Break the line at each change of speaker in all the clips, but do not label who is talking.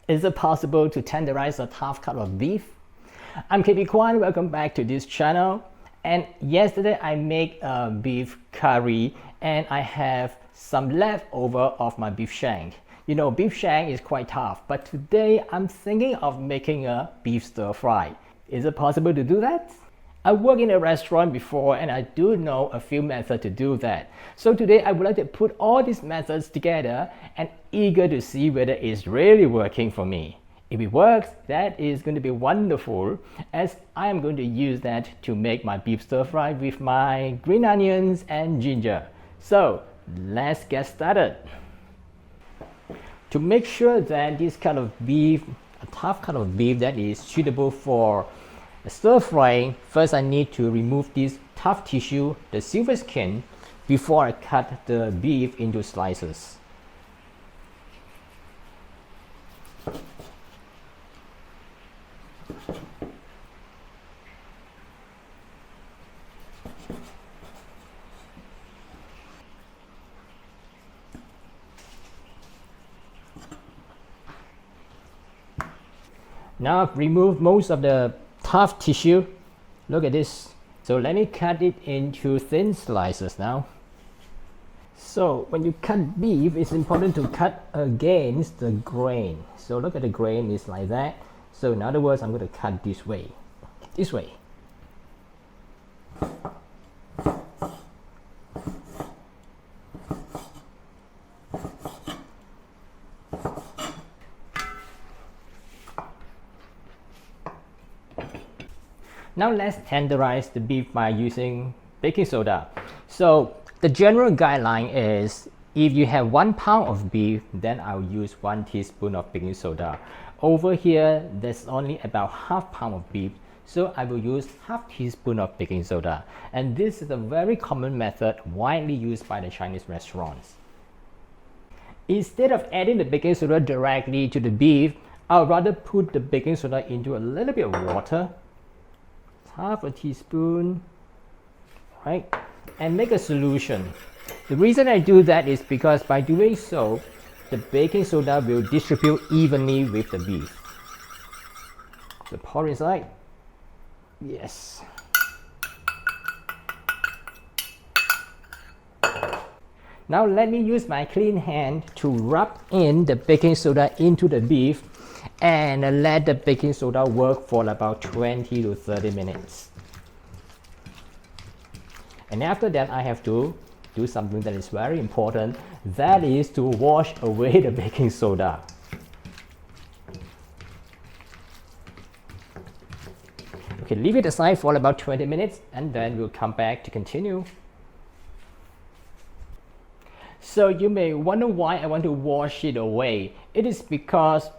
Is it possible to tenderize a tough cut of beef? I'm KB Kwan, welcome back to this channel. And yesterday I made a beef curry and I have some leftover of my beef shank. You know, beef shank is quite tough, but today I'm thinking of making a beef stir fry. Is it possible to do that? I worked in a restaurant before and I do know a few methods to do that. So today I would like to put all these methods together and eager to see whether it's really working for me. If it works, that is going to be wonderful, as I am going to use that to make my beef stir fry with my green onions and ginger. So let's get started. To make sure that this kind of beef, a tough kind of beef that is suitable for stir frying, first I need to remove this tough tissue, the silver skin, before I cut the beef into slices. Now I've removed most of the tough tissue. Look at this. So let me cut it into thin slices now. So when you cut beef, it's important to cut against the grain. So look at the grain is like that. So in other words, I'm going to cut this way. This way. Now let's tenderize the beef by using baking soda. So the general guideline is if you have 1 pound of beef, then I'll use 1 teaspoon of baking soda. Over here, there's only about half pound of beef, so I will use half teaspoon of baking soda. And this is a very common method widely used by the Chinese restaurants. Instead of adding the baking soda directly to the beef, I'll rather put the baking soda into a little bit of water, half a teaspoon, right, and make a solution. The reason I do that is because by doing so, the baking soda will distribute evenly with the beef. So pour inside. Yes. Now let me use my clean hand to rub in the baking soda into the beef and let the baking soda work for about 20 to 30 minutes. And after that, I have to do something that is very important. That is to wash away the baking soda. Okay, leave it aside for about 20 minutes and then we'll come back to continue. So you may wonder why I want to wash it away. It is because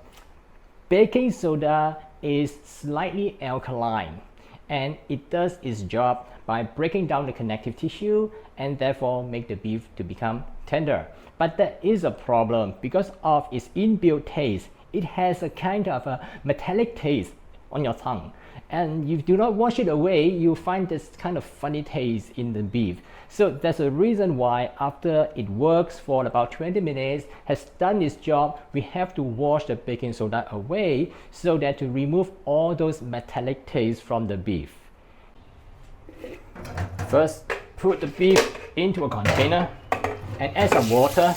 baking soda is slightly alkaline and it does its job by breaking down the connective tissue and therefore make the beef to become tender. But there is a problem because of its inbuilt taste. It has a kind of a metallic taste on your tongue, and if you do not wash it away, you find this kind of funny taste in the beef. So that's a reason why after it works for about 20 minutes, has done its job, we have to wash the baking soda away so that to remove all those metallic tastes from the beef. First, put the beef into a container and add some water.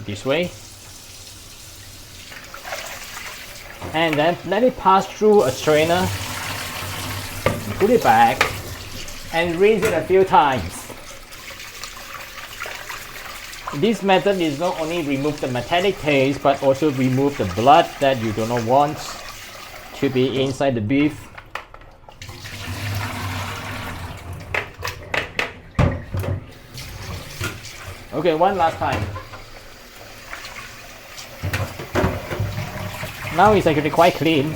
This way. And then let it pass through a strainer. Put it back and rinse it a few times. This method is not only remove the metallic taste but also remove the blood that you do not want to be inside the beef. Okay, one last time. Now it's actually quite clean.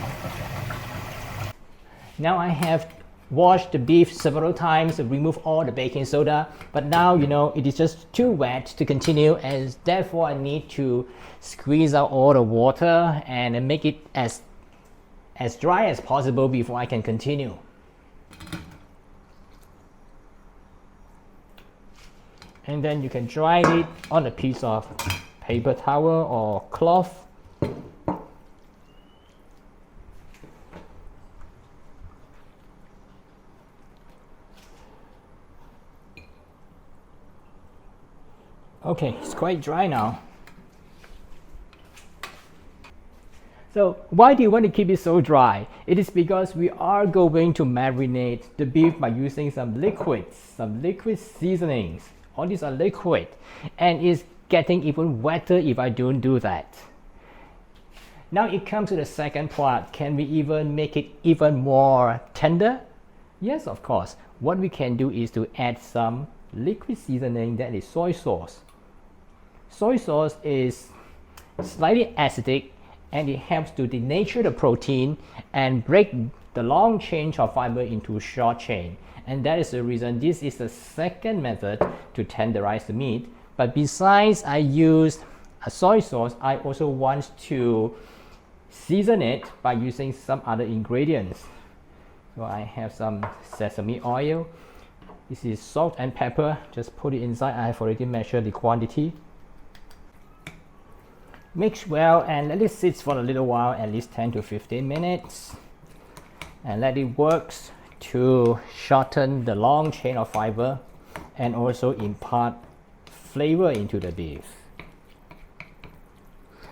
Now I have washed the beef several times and remove all the baking soda, but now you know it is just too wet to continue, and therefore I need to squeeze out all the water and make it as dry as possible before I can continue. And then you can dry it on a piece of paper towel or cloth. Okay, it's quite dry now. So why do you want to keep it so dry? It is because we are going to marinate the beef by using some liquids, some liquid seasonings. All these are liquid, and it's getting even wetter if I don't do that. Now it comes to the second part. Can we even make it even more tender? Yes, of course. What we can do is to add some liquid seasoning, that is soy sauce. Soy sauce is slightly acidic, and it helps to denature the protein and break the long chain of fiber into short chain. And that is the reason this is the second method to tenderize the meat. But besides I used a soy sauce, I also want to season it by using some other ingredients. So I have some sesame oil. This is salt and pepper. Just put it inside. I have already measured the quantity. Mix well and let it sit for a little while, at least 10 to 15 minutes. And let it work to shorten the long chain of fiber and also impart flavor into the beef.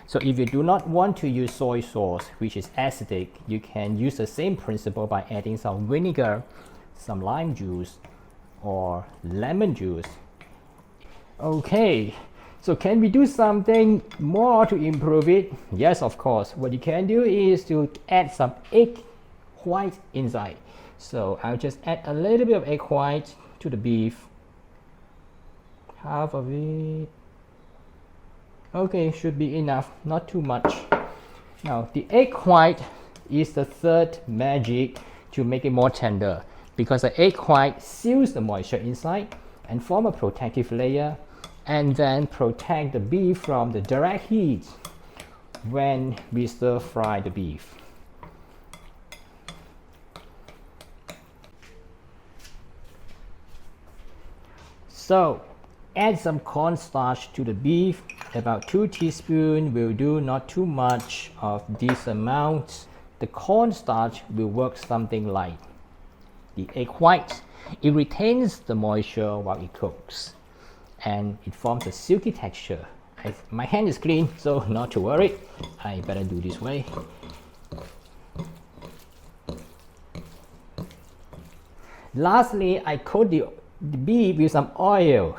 So if you do not want to use soy sauce, which is acidic, you can use the same principle by adding some vinegar, some lime juice, or lemon juice. Okay. So can we do something more to improve it? Yes, of course. What you can do is to add some egg white inside. So I'll just add a little bit of egg white to the beef. Half of it. Okay, should be enough, not too much. Now the egg white is the third magic to make it more tender, because the egg white seals the moisture inside and form a protective layer, and then protect the beef from the direct heat when we stir fry the beef. So add some cornstarch to the beef. About 2 teaspoons will do, not too much of this amount. The cornstarch will work something like the egg white. It retains the moisture while it cooks, and it forms a silky texture. My hand is clean, so not to worry. I better do this way. Lastly, I coat the beef with some oil.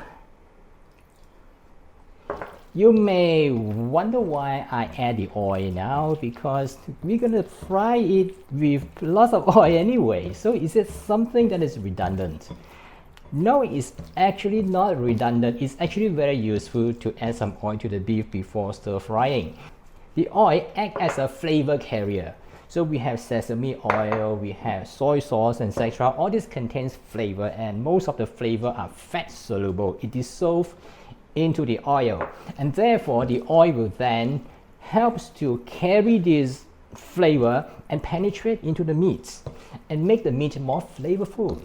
You may wonder why I add the oil now, because we're gonna fry it with lots of oil anyway. So is it something that is redundant? No, it's actually not redundant. It's actually very useful to add some oil to the beef before stir frying. The oil acts as a flavor carrier. So we have sesame oil, we have soy sauce, etc. All this contains flavor, and most of the flavor are fat soluble. It dissolves into the oil, and therefore the oil will then helps to carry this flavor and penetrate into the meat and make the meat more flavorful.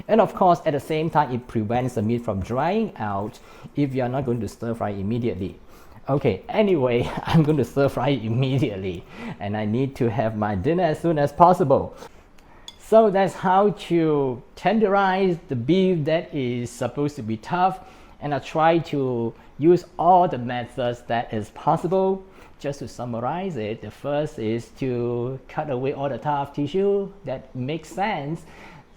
And of course, at the same time, it prevents the meat from drying out if you are not going to stir fry immediately. Okay, anyway, I'm going to stir fry immediately, and I need to have my dinner as soon as possible. So that's how to tenderize the beef that is supposed to be tough. And I try to use all the methods that is possible. Just to summarize it, the first is to cut away all the tough tissue. That makes sense.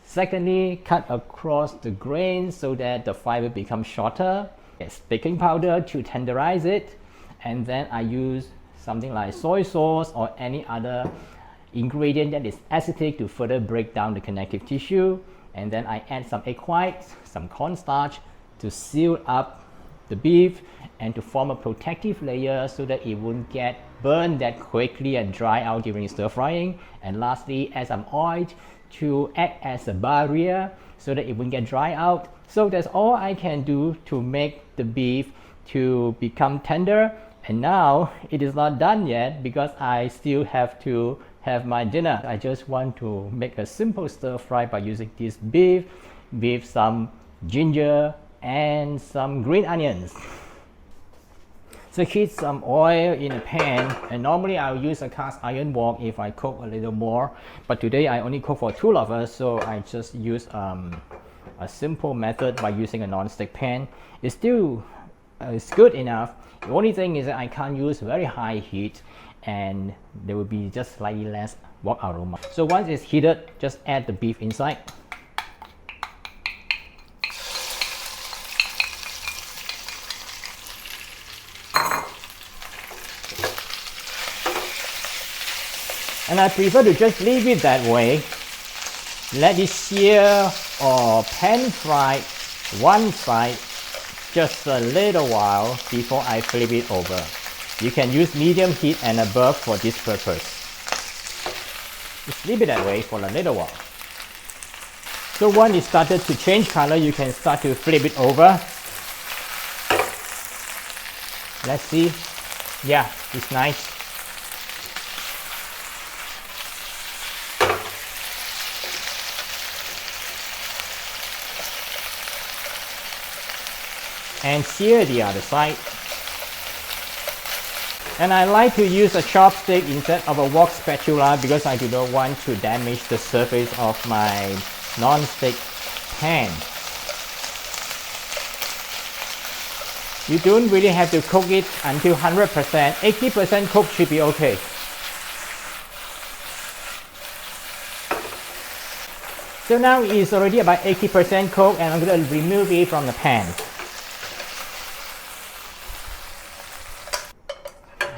Secondly, cut across the grain so that the fiber becomes shorter. Yes, baking powder to tenderize it. And then I use something like soy sauce or any other ingredient that is acidic to further break down the connective tissue. And then I add some egg whites, some cornstarch to seal up the beef and to form a protective layer so that it won't get burned that quickly and dry out during stir frying. And lastly, add some oil to act as a barrier so that it won't get dry out. So that's all I can do to make the beef to become tender. And now it is not done yet because I still have to have my dinner. I just want to make a simple stir fry by using this beef with some ginger, and some green onions. So heat some oil in a pan, and normally I'll use a cast iron wok if I cook a little more, but today I only cook for 2 of us, so I just use a simple method by using a non-stick pan. It's still it's good enough. The only thing is that I can't use very high heat, and there will be just slightly less wok aroma. So once it's heated, just add the beef inside. And I prefer to just leave it that way. Let it sear or pan fry one side just a little while before I flip it over. You can use medium heat and above for this purpose. Just leave it that way for a little while. So when it started to change color, you can start to flip it over. Let's see. Yeah, it's nice. And sear the other side. And I like to use a chopstick instead of a wok spatula because I do not want to damage the surface of my non-stick pan. You don't really have to cook it until 100%. 80% cooked should be okay. So now it's already about 80% cooked, and I'm going to remove it from the pan.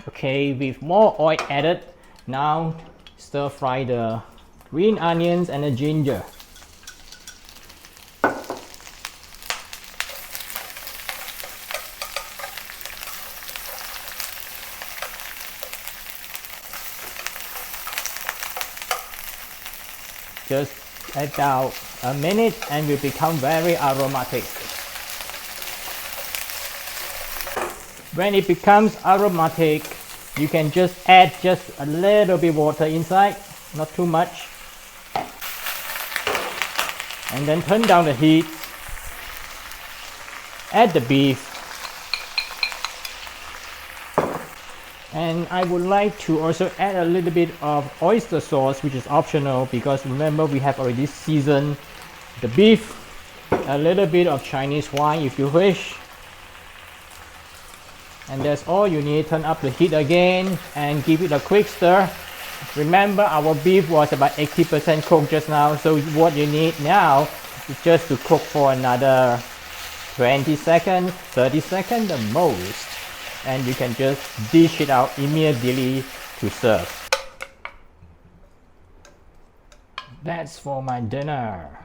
Okay, with more oil added, now stir fry the green onions and the ginger. Just about a minute and will become very aromatic. When it becomes aromatic, you can just add just a little bit water inside, not too much. And then turn down the heat. Add the beef. And I would like to also add a little bit of oyster sauce, which is optional because remember we have already seasoned the beef. A little bit of Chinese wine if you wish. And that's all you need. Turn up the heat again and give it a quick stir. Remember our beef was about 80% cooked just now, so what you need now is just to cook for another 20 seconds, 30 seconds the most, and you can just dish it out immediately to serve. That's for my dinner.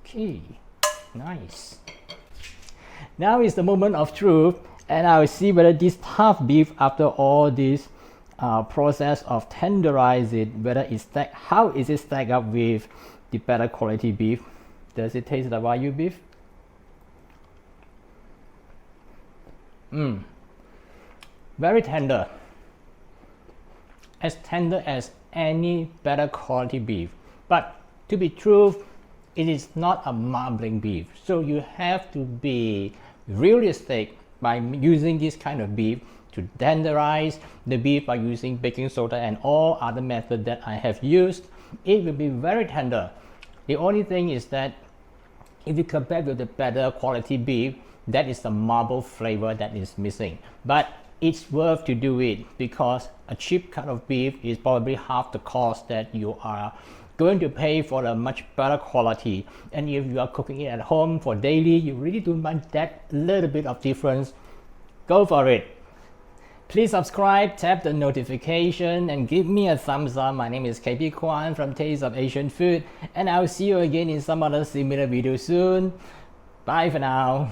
Okay, nice. Now is the moment of truth, and I will see whether this tough beef, after all this process of tenderize it, whether it's how is it stacked up with the better quality beef. Does it taste like Wagyu beef? Very tender. As tender as any better quality beef. But to be true, it is not a marbling beef. So you have to be realistic by using this kind of beef to tenderize the beef by using baking soda and all other methods that I have used. It will be very tender. The only thing is that if you compare with the better quality beef, that is the marble flavor that is missing. But it's worth to do it because a cheap cut of beef is probably half the cost that you are going to pay for a much better quality. And if you are cooking it at home for daily, you really don't want that little bit of difference. Go for it. Please subscribe, tap the notification, and give me a thumbs up. My name is KP Kwan from Taste of Asian Food, and I'll see you again in some other similar video soon. Bye for now.